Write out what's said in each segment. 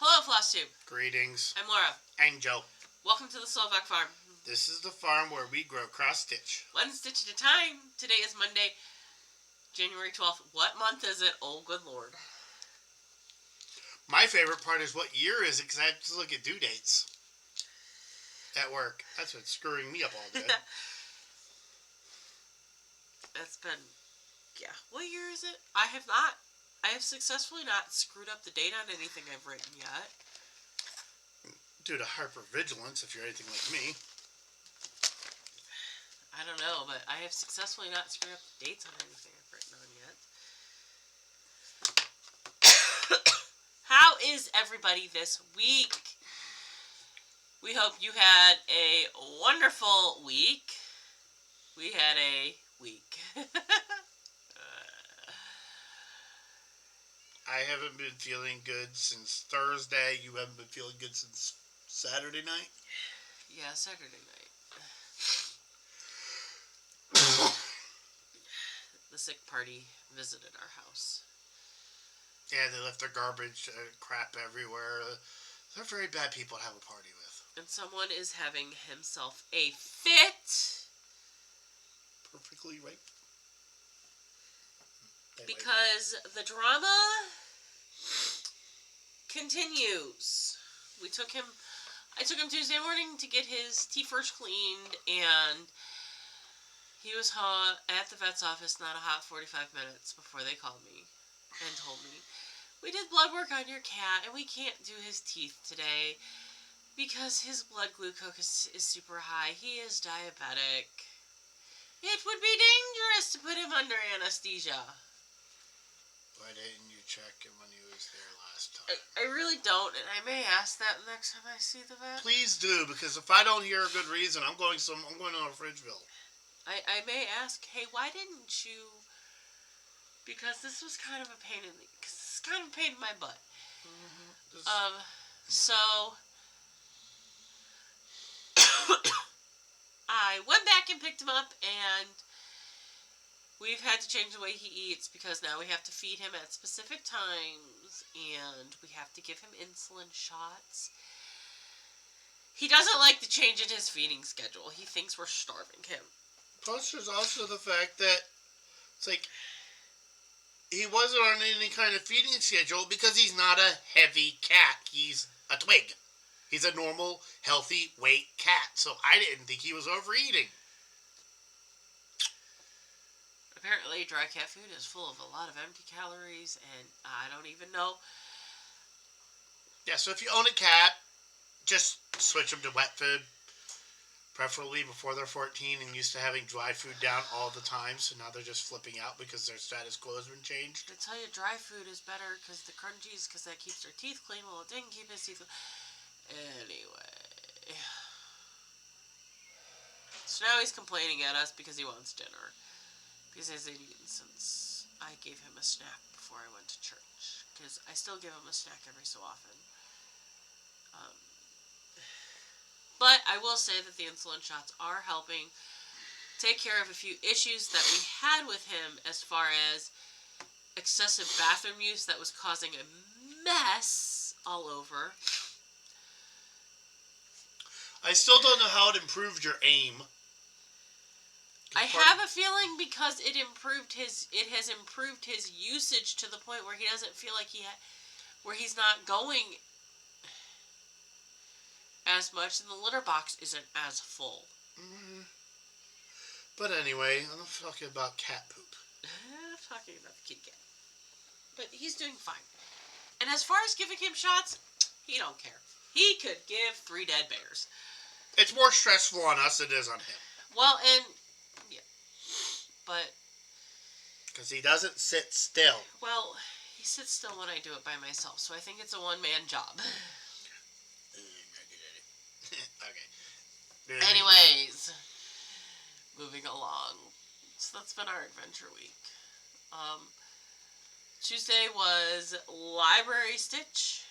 Hello, Flosstube. Greetings. I'm Laura. And Joe. Welcome to the Slovak Farm. This is the farm where we grow cross-stitch. One stitch at a time. Today is Monday, January 12th. What month is it? Oh, good Lord. My favorite part is what year is it, because I have to look at due dates at work. That's what's screwing me up all day. That's been, yeah. What year is it? I have successfully not screwed up the date on anything I've written yet. Due to hypervigilance, if you're anything like me. I don't know, but I have successfully not screwed up the dates on anything I've written on yet. How is everybody this week? We hope you had a wonderful week. We had a week. I haven't been feeling good since Thursday. You haven't been feeling good since Saturday night? Yeah, Saturday night. The sick party visited our house. Yeah, they left their garbage, crap everywhere. They're very bad people to have a party with. And someone is having himself a fit. Perfectly right. Because the drama continues. I took him Tuesday morning to get his teeth first cleaned, and he was at the vet's office not a hot 45 minutes before they called me and told me, we did blood work on your cat and we can't do his teeth today because his blood glucose is super high. He is diabetic. It would be dangerous to put him under anesthesia. Why didn't you check him when he was there last time? I really don't, and I may ask that next time I see the vet. Please do, because if I don't hear a good reason, I'm going to Fridgeville. I may ask, hey, why didn't you? Because this was kind of a pain in my butt. Mm-hmm. So I went back and picked him up, and we've had to change the way he eats because now we have to feed him at specific times, and we have to give him insulin shots. He doesn't like the change in his feeding schedule. He thinks we're starving him. Plus, there's also the fact that it's like he wasn't on any kind of feeding schedule because he's not a heavy cat. He's a twig. He's a normal, healthy weight cat. So I didn't think he was overeating. Apparently, dry cat food is full of a lot of empty calories, and I don't even know. Yeah, so if you own a cat, just switch them to wet food. Preferably before they're 14 and used to having dry food down all the time. So now they're just flipping out because their status quo has been changed. I tell you, dry food is better because the crunchies, because that keeps their teeth clean. Well, it didn't keep his teeth clean. Anyway. So now he's complaining at us because he wants dinner. Because he hasn't eaten since I gave him a snack before I went to church. Because I still give him a snack every so often. But I will say that the insulin shots are helping take care of a few issues that we had with him as far as excessive bathroom use that was causing a mess all over. I still don't know how it improved your aim. I have a feeling because it has improved his usage to the point where he doesn't feel like where he's not going as much, and the litter box isn't as full. Mm-hmm. But anyway, I'm talking about cat poop. I'm talking about the kitty cat. But he's doing fine. And as far as giving him shots, he don't care. He could give 3 dead bears. It's more stressful on us than it is on him. Well, and yeah, but because he doesn't sit still. Well, he sits still when I do it by myself, so I think it's a one-man job. Okay. Anyways, moving along. So that's been our adventure week. Tuesday was library stitch,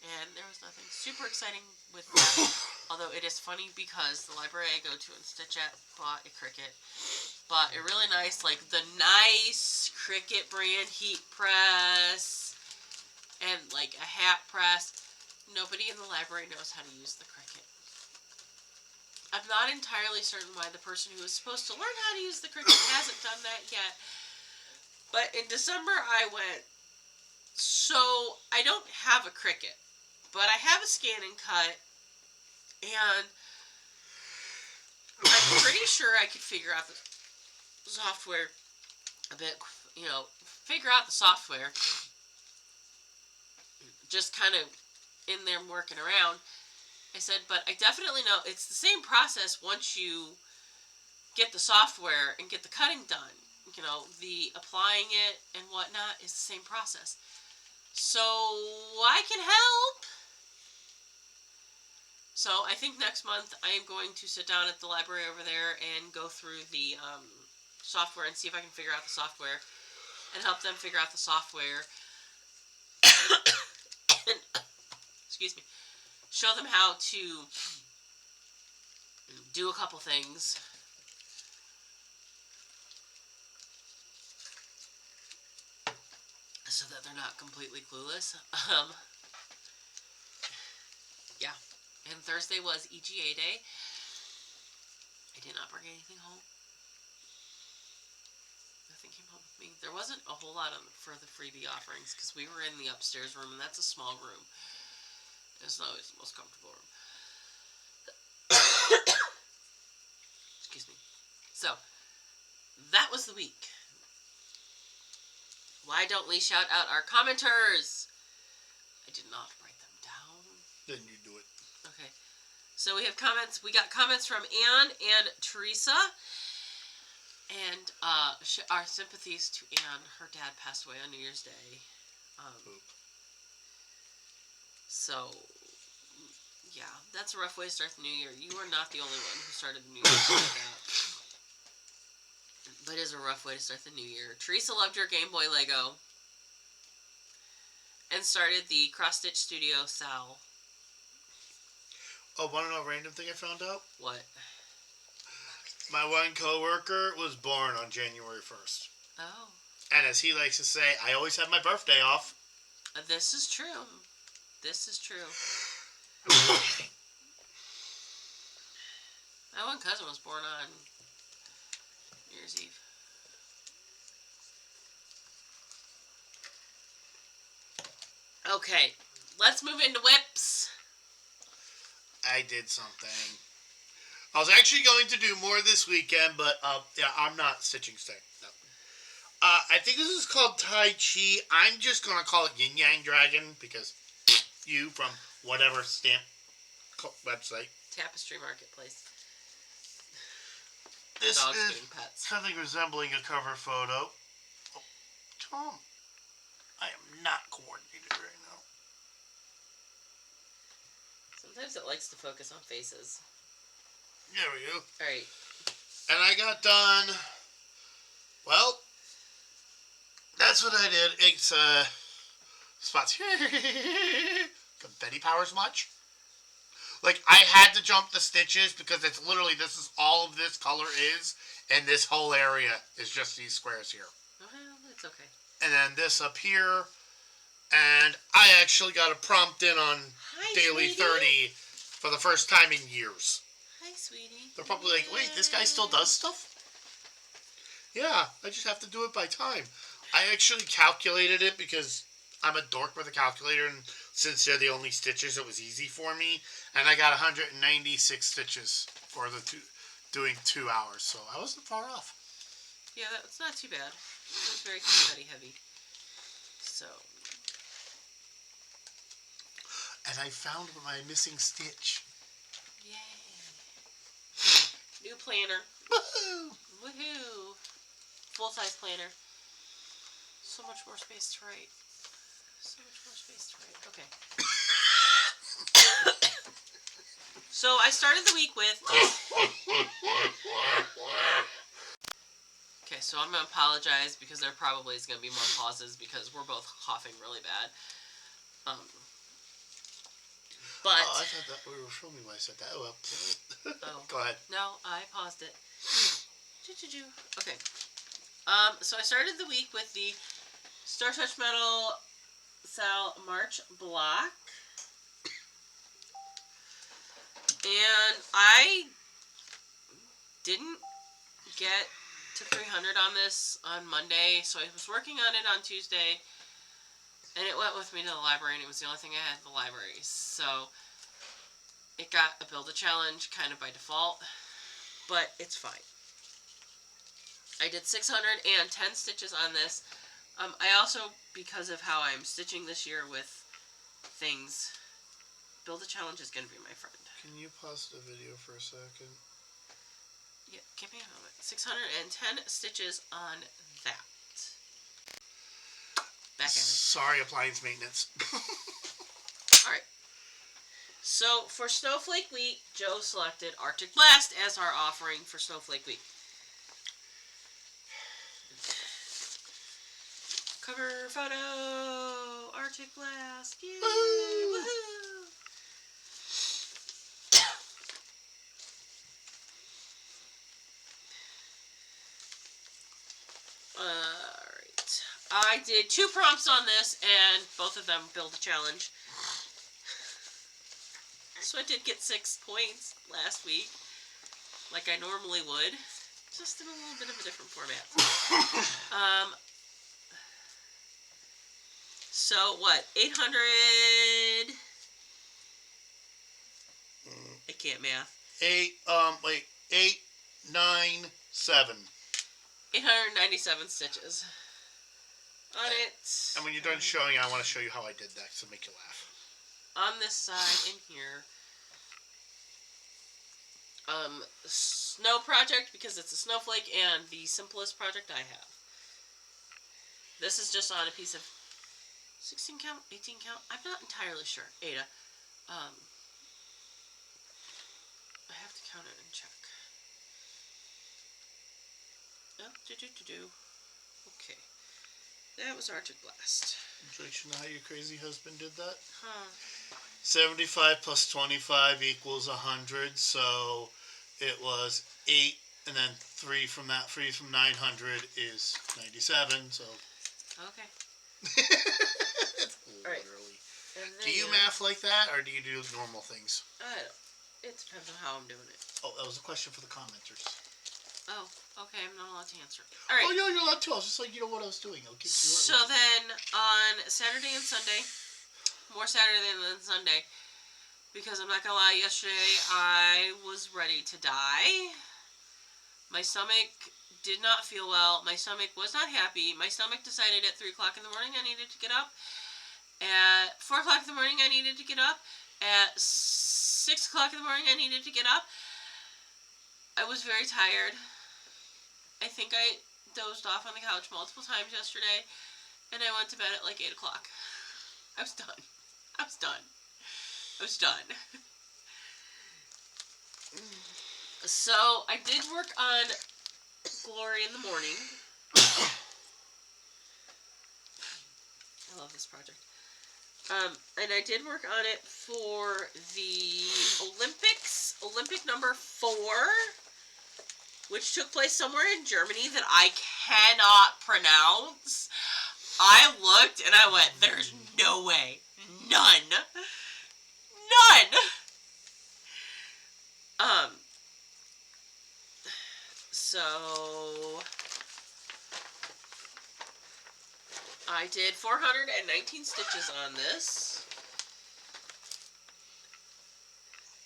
and there was nothing super exciting with that. Although it is funny because the library I go to and stitch at bought a Cricut. Bought a really nice, like the nice Cricut brand heat press and like a hat press. Nobody in the library knows how to use the Cricut. I'm not entirely certain why the person who was supposed to learn how to use the Cricut hasn't done that yet. But in December I went, so I don't have a Cricut, but I have a scan and cut, and I'm pretty sure I could figure out the software a bit, figure out the software. Just kind of in there working around. I said, but I definitely know it's the same process once you get the software and get the cutting done. The applying it and whatnot is the same process. So I can help. So I think next month I am going to sit down at the library over there and go through the software and see if I can figure out the software and help them figure out the software. And, excuse me. Show them how to do a couple things. So that they're not completely clueless. Yeah. And Thursday was EGA day. I did not bring anything home. Nothing came home with me. There wasn't a whole lot for the freebie offerings because we were in the upstairs room, and that's a small room. It's not always the most comfortable room. Excuse me. So, that was the week. Why don't we shout out our commenters? I did not write them down. Then you do it. Okay. So we have comments. We got comments from Anne and Teresa. And our sympathies to Anne. Her dad passed away on New Year's Day. So, yeah, that's a rough way to start the new year. You are not the only one who started the new year like that. But it is a rough way to start the new year. Teresa loved your Game Boy Lego. And started the Cross Stitch Studio Sal. Oh, want to know a random thing I found out? What? My one coworker was born on January 1st. Oh. And as he likes to say, I always have my birthday off. This is true. This is true. My one cousin was born on New Year's Eve. Okay, let's move into whips. I did something. I was actually going to do more this weekend, but yeah, I'm not stitching today. No. I think this is called Tai Chi. I'm just going to call it Yin Yang Dragon because you from whatever stamp website. Tapestry Marketplace. This Dogs is getting pets. something resembling a cover photo. Oh, Tom, I am not coordinated right now. Sometimes it likes to focus on faces. There we go. Alright. And I got done. Well, that's what I did. It's spots. Confetti powers much? Like, I had to jump the stitches because it's literally, this is all of this color is, and this whole area is just these squares here. Well, it's okay. And then this up here, and I actually got a prompt in on Daily sweetie. 30 for the first time in years. Hi, sweetie. They're probably like, wait, this guy still does stuff? Yeah, I just have to do it by time. I actually calculated it because I'm a dork with a calculator, and since they're the only stitches, it was easy for me. And I got 196 stitches for the doing 2 hours, so I wasn't far off. Yeah, that's not too bad. It was very confetti heavy. So. And I found my missing stitch. Yay. New planner. Woohoo! Woohoo! Full-size planner. So much more space to write. So much more space to write. Okay. So I started the week with... Okay, so I'm going to apologize because there probably is going to be more pauses because we're both coughing really bad. But... Oh, I thought that we were filming when I said that. Oh, well. Oh. Go ahead. No, I paused it. Okay. So I started the week with the Star Touch Metal Sal March Block. And I didn't get to 300 on this on Monday, so I was working on it on Tuesday, and it went with me to the library, and it was the only thing I had at the library. So it got a build a challenge kind of by default, but it's fine. I did 610 stitches on this. I also, because of how I'm stitching this year with things, build a challenge is going to be my friend. Can you pause the video for a second? Yeah, give me a moment. 610 stitches on that. Back at it. Sorry, appliance maintenance. Alright. So, for Snowflake Week, Joe selected Arctic Blast as our offering for Snowflake Week. Cover photo! Arctic Blast! Yay! Woohoo! Alright. I did 2 prompts on this, and both of them build a challenge. So I did get 6 points last week, like I normally would, just in a little bit of a different format. So what? 800. I can't math. 897. 897 stitches on it. And when you're done showing, I want to show you how I did that to make you laugh. On this side in here, snow project, because it's a snowflake and the simplest project I have. This is just on a piece of 16 count, 18 count. I'm not entirely sure. Ada, I have to count it and check. Oh, okay. That was Arctic Blast. Joyce, you know how your crazy husband did that? Huh. 75 plus 25 equals 100, so it was 8, and then 3 from 900 is 97, so... Okay. Literally. Right. Do you math like that, or do you do normal things? I don't. It depends on how I'm doing it. Oh, that was a question for the commenters. Oh, okay, I'm not allowed to answer. Alright. Oh, no, you're allowed to. I was just like, you know what I was doing. Okay, so then, on Saturday and Sunday, more Saturday than Sunday, because I'm not gonna lie, yesterday I was ready to die. My stomach did not feel well. My stomach was not happy. My stomach decided at 3 o'clock in the morning I needed to get up. At 4 o'clock in the morning I needed to get up. At 6 o'clock in the morning I needed to get up. I was very tired. I think I dozed off on the couch multiple times yesterday, and I went to bed at like 8 o'clock. I was done. I was done. So, I did work on Glory in the morning. I love this project. And I did work on it for the Olympics, Olympic number 4, which took place somewhere in Germany that I cannot pronounce. I looked and I went, there's no way. None. So I did 419 stitches on this.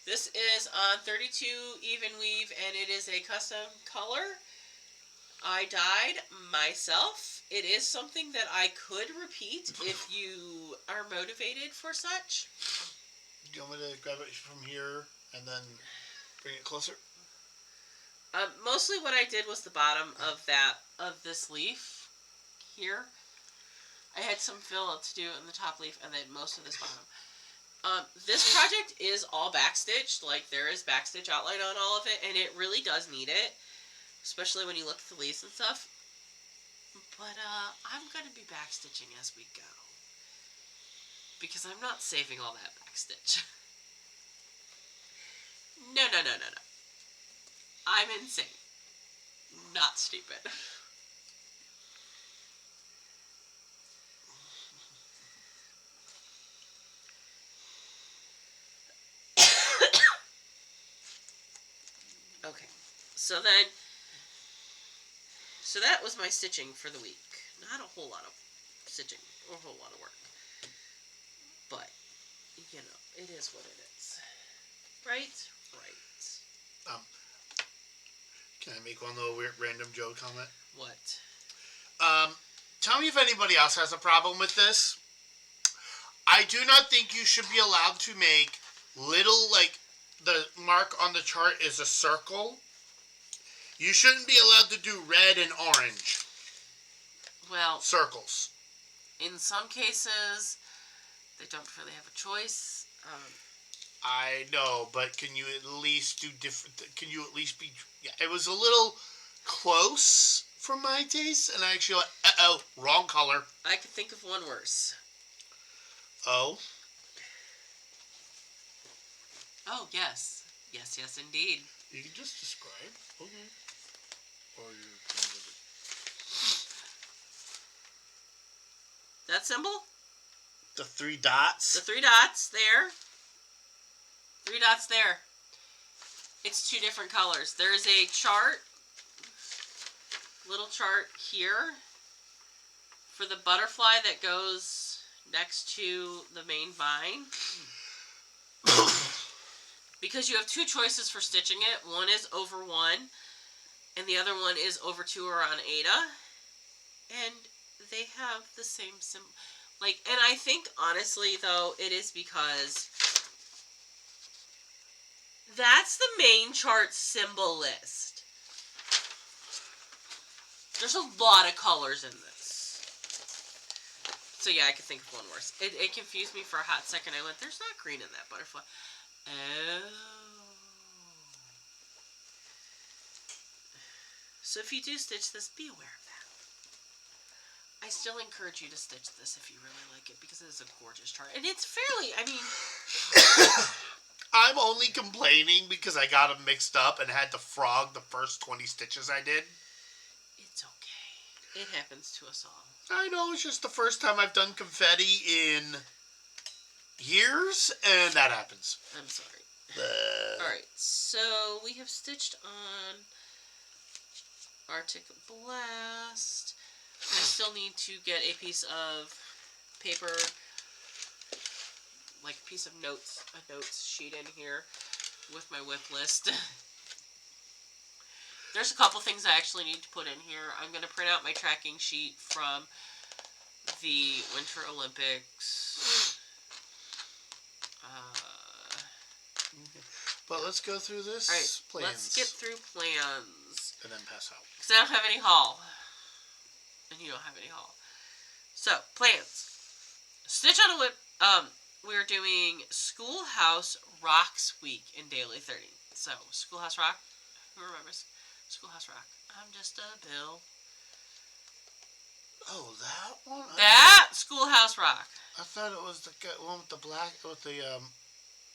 This is on 32 even weave, and it is a custom color. I dyed myself. It is something that I could repeat if you are motivated for such. Do you want me to grab it from here and then bring it closer? Mostly what I did was the bottom of this leaf here. I had some fill to do in the top leaf, and then most of this bottom. This project is all backstitched. Like, there is backstitch outline on all of it, and it really does need it, especially when you look at the leaves and stuff. But I'm gonna be backstitching as we go, because I'm not saving all that backstitch. No. I'm insane. Not stupid. So that was my stitching for the week. Not a whole lot of stitching or a whole lot of work. But, it is what it is. Right? Right. Can I make one little weird random joke comment? What? Tell me if anybody else has a problem with this. I do not think you should be allowed to make little, the mark on the chart is a circle. You shouldn't be allowed to do red and orange. Well, circles. In some cases, they don't really have a choice. I know, but can you at least do different? Can you at least be? Yeah, it was a little close for my taste, and I actually wrong color. I could think of one worse. Oh. Oh, yes. Yes, indeed. You can just describe. Okay. Or you. That symbol? The 3 dots? The 3 dots there. 3 dots there. It's 2 different colors. There's a chart, little chart here for the butterfly that goes next to the main vine. Because you have 2 choices for stitching it. One is over 1, and the other one is over 2 or on Ada. And they have the same symbol. And I think, honestly, though, it is because that's the main chart symbol list. There's a lot of colors in this. So, yeah, I could think of one worse. It confused me for a hot second. I went, there's not green in that butterfly. Oh. So if you do stitch this, be aware of that. I still encourage you to stitch this if you really like it, because it is a gorgeous chart. And it's fairly, I'm only complaining because I got them mixed up and had to frog the first 20 stitches I did. It's okay. It happens to us all. I know, it's just the first time I've done confetti in years, and that happens. I'm sorry. Alright, so we have stitched on Arctic Blast. I still need to get a piece of paper, like a piece of notes, a notes sheet in here with my whip list. There's a couple things I actually need to put in here. I'm going to print out my tracking sheet from the Winter Olympics. But let's go through this. All right, plans. let's get through plans. And then pass out. Because I don't have any haul. And you don't have any haul. So, plans. Stitch on a Whip. We're doing Schoolhouse Rocks Week in Daily 30. So, Schoolhouse Rock. Who remembers? Schoolhouse Rock. I'm just a Bill. Oh, that one? That Schoolhouse Rock. I thought it was the one with the black, with the, I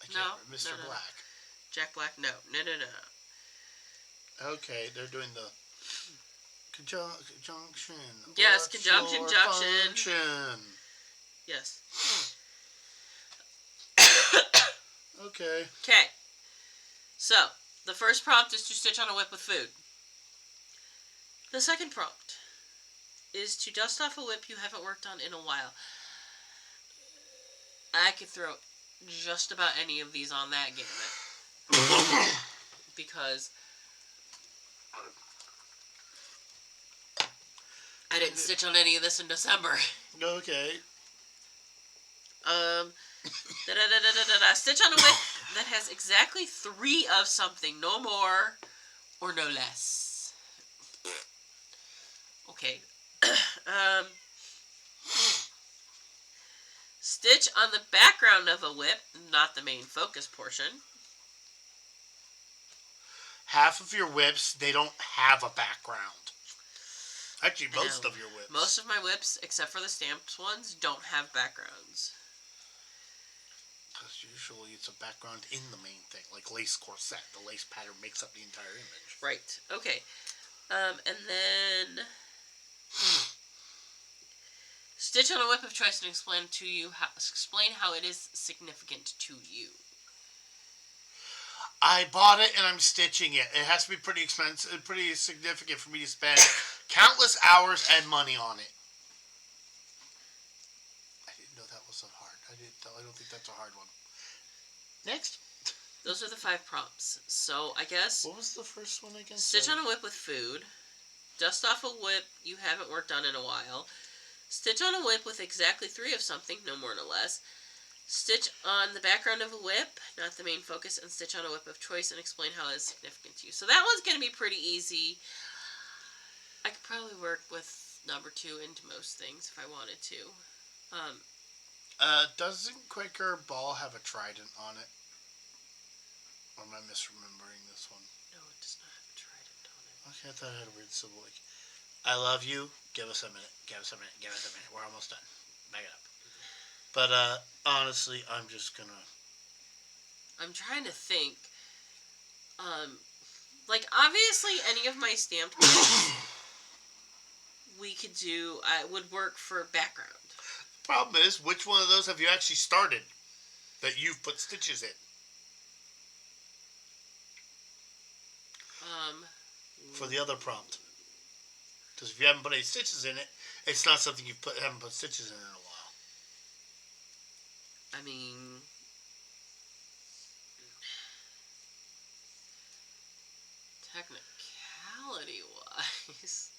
can't remember, Mr. No. Black. Jack Black? No. Okay, they're doing the conjunction. Yes, conjunction, junction. Function. Yes. Okay. Okay. So, the first prompt is to stitch on a whip with food. The second prompt is to dust off a whip you haven't worked on in a while. I could throw just about any of these on that gamut. Because I didn't stitch on any of this in December. Okay. Stitch on a whip that has exactly 3 of something, no more or no less. Okay. Stitch on the background of a whip, not the main focus portion. Half of your whips, they don't have a background. Actually, most of your whips. Most of my whips, except for the stamped ones, don't have backgrounds. Because usually it's a background in the main thing, like lace corset. The lace pattern makes up the entire image. Right. Okay. And then stitch on a whip of choice and explain how it is significant to you. I bought it and I'm stitching it. It has to be pretty expensive, pretty significant for me to spend countless hours and money on it. I didn't know that was so hard. I don't think that's a hard one. Next. Those are the 5 prompts. So I guess What was the first one again? stitch on a whip with food. Dust off a whip you haven't worked on in a while. Stitch on a whip with exactly 3 of something, no more no less. Stitch on the background of a whip, not the main focus, and stitch on a whip of choice and explain how it is significant to you. So that one's going to be pretty easy. I could probably work with number 2 into most things if I wanted to. Doesn't Quaker Ball have a trident on it? Or am I misremembering this one? No, it does not have a trident on it. Okay, I thought it had a weird symbol like, I love you, give us a minute, give us a minute, give us a minute, we're almost done. Back it up. But, honestly, I'm just gonna... I'm trying to think. Like, obviously, any of my stamped cards we could do, would work for background. Problem is, which one of those have you actually started that you've put stitches in? For the other prompt. Because if you haven't put any stitches in it, it's not something you haven't put stitches in a while. I mean, technicality-wise,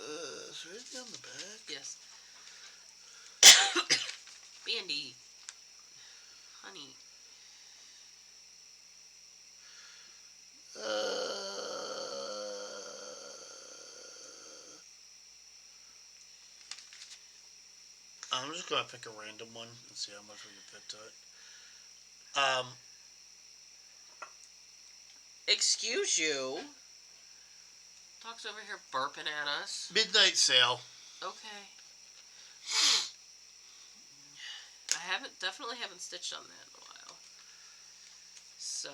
Is there anything on the back? yes, Bandy, honey. I'm just gonna pick a random one and see how much we can fit to it. Excuse you. Dog's over here burping at us. Midnight Sale. Okay. Definitely haven't stitched on that in a while. So.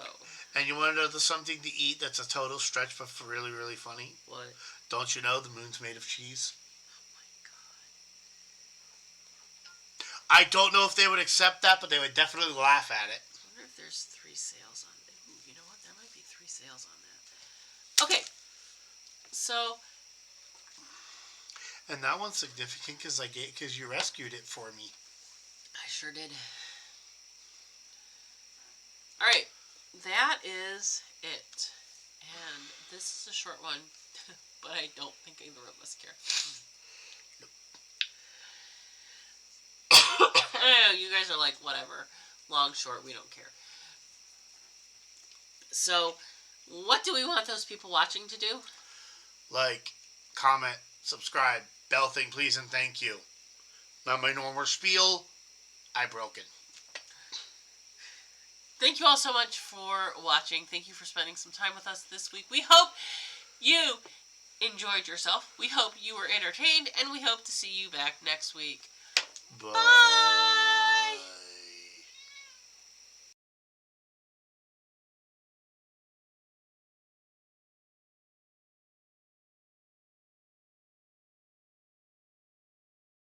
And you want to know the something to eat that's a total stretch but really, really funny? What? Don't you know the moon's made of cheese? Oh my I god. don't know if they would accept that, but they would definitely laugh at it. I wonder if there's 3 sales on it. Ooh, you know what? There might be 3 sales on that. Okay. So. And that one's significant because you rescued it for me. I sure did. Alright. That is it. And this is a short one, but I don't think either of us care. I know, you guys are like, whatever. Long, short, we don't care. So, what do we want those people watching to do? Like, comment, subscribe, bell thing, please, and thank you. Not my normal spiel. I broke it. Thank you all so much for watching. Thank you for spending some time with us this week. We hope you enjoyed yourself. We hope you were entertained, and we hope to see you back next week. Bye. Bye.